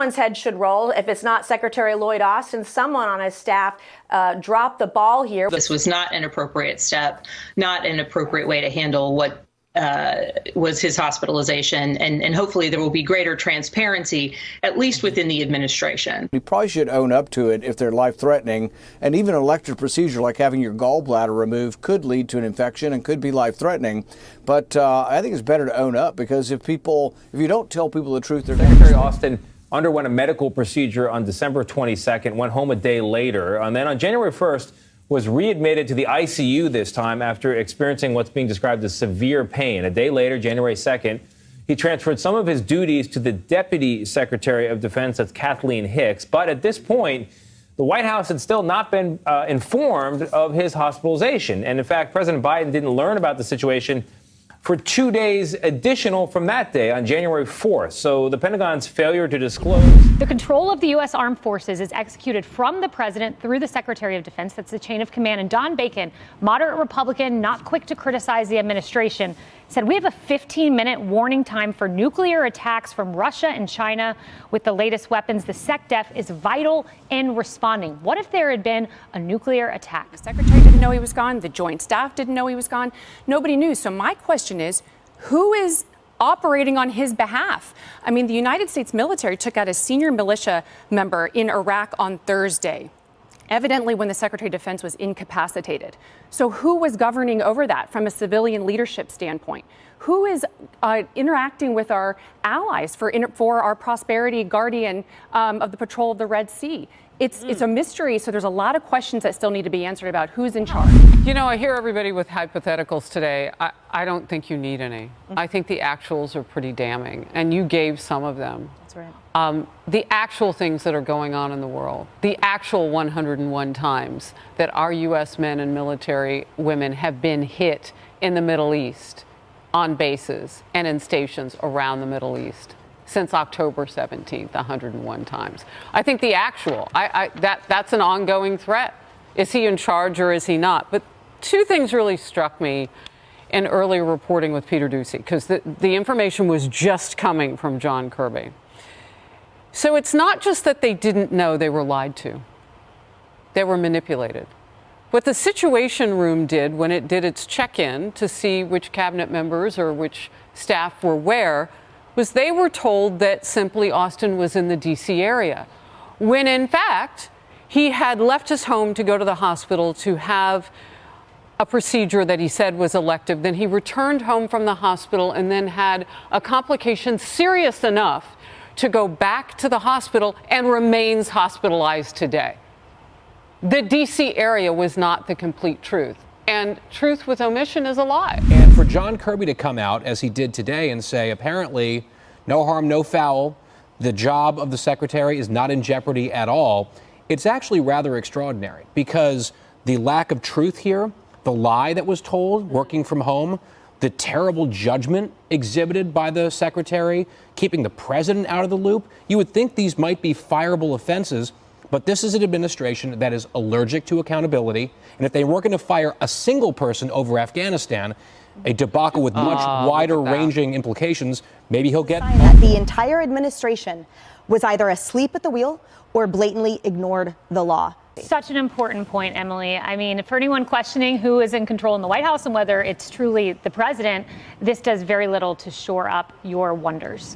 Someone's head should roll. If it's not Secretary Lloyd Austen, someone on his staff dropped the ball here. This was not an appropriate step, not an appropriate way to handle what was his hospitalization, and hopefully there will be greater transparency, at least within the administration. You probably should own up to it if they're life-threatening, and even an elective procedure like having your gallbladder removed could lead to an infection and could be life-threatening. But I think it's better to own up, because if you don't tell people the truth, they're Secretary Austen underwent a medical procedure on December 22nd, went home a day later, and then on January 1st, was readmitted to the ICU this time after experiencing what's being described as severe pain. A day later, January 2nd, he transferred some of his duties to the Deputy Secretary of Defense, that's Kathleen Hicks. But at this point, the White House had still not been informed of his hospitalization. And in fact, President Biden didn't learn about the situation for 2 days additional from that day on January 4th. So the Pentagon's failure to disclose. The control of the U.S. Armed Forces is executed from the president through the Secretary of Defense. That's the chain of command. And Don Bacon, moderate Republican, not quick to criticize the administration, said we have a 15-minute warning time for nuclear attacks from Russia and China. With the latest weapons, the SecDef is vital in responding. What if there had been a nuclear attack? The secretary didn't know he was gone. The joint staff didn't know he was gone. Nobody knew. So my question is, who is operating on his behalf? I mean, the United States military took out a senior militia member in Iraq on Thursday, evidently when the Secretary of Defense was incapacitated. So who was governing over that from a civilian leadership standpoint? Who is interacting with our allies for our prosperity guardian of the patrol of the Red Sea? It's a mystery, so there's a lot of questions that still need to be answered about who's in charge. You know, I hear everybody with hypotheticals today. I don't think you need any. I think the actuals are pretty damning, and you gave some of them. That's right. The actual things that are going on in the world, the actual 101 times that our U.S. men and military women have been hit in the Middle East on bases and in stations around the Middle East since October 17th, 101 times. I think the actual, that's an ongoing threat. Is he in charge or is he not? But two things really struck me in earlier reporting with Peter Doocy, because the information was just coming from John Kirby. So it's not just that they didn't know, they were lied to. They were manipulated. What the Situation Room did when it did its check-in to see which cabinet members or which staff were where was they were told that simply Austen was in the D.C. area, when in fact he had left his home to go to the hospital to have a procedure that he said was elective. Then he returned home from the hospital and then had a complication serious enough to go back to the hospital and remains hospitalized today. The D.C. area was not the complete truth. And truth with omission is a lie. And for John Kirby to come out, as he did today, and say, apparently, no harm, no foul, the job of the secretary is not in jeopardy at all, it's actually rather extraordinary, because the lack of truth here, the lie that was told, working from home, the terrible judgment exhibited by the secretary, keeping the president out of the loop, you would think these might be fireable offenses. But this is an administration that is allergic to accountability. And if they weren't going to fire a single person over Afghanistan, a debacle with much wider ranging implications, maybe he'll get. The entire administration was either asleep at the wheel or blatantly ignored the law. Such an important point, Emily. I mean, for anyone questioning who is in control in the White House and whether it's truly the president, this does very little to shore up your wonders.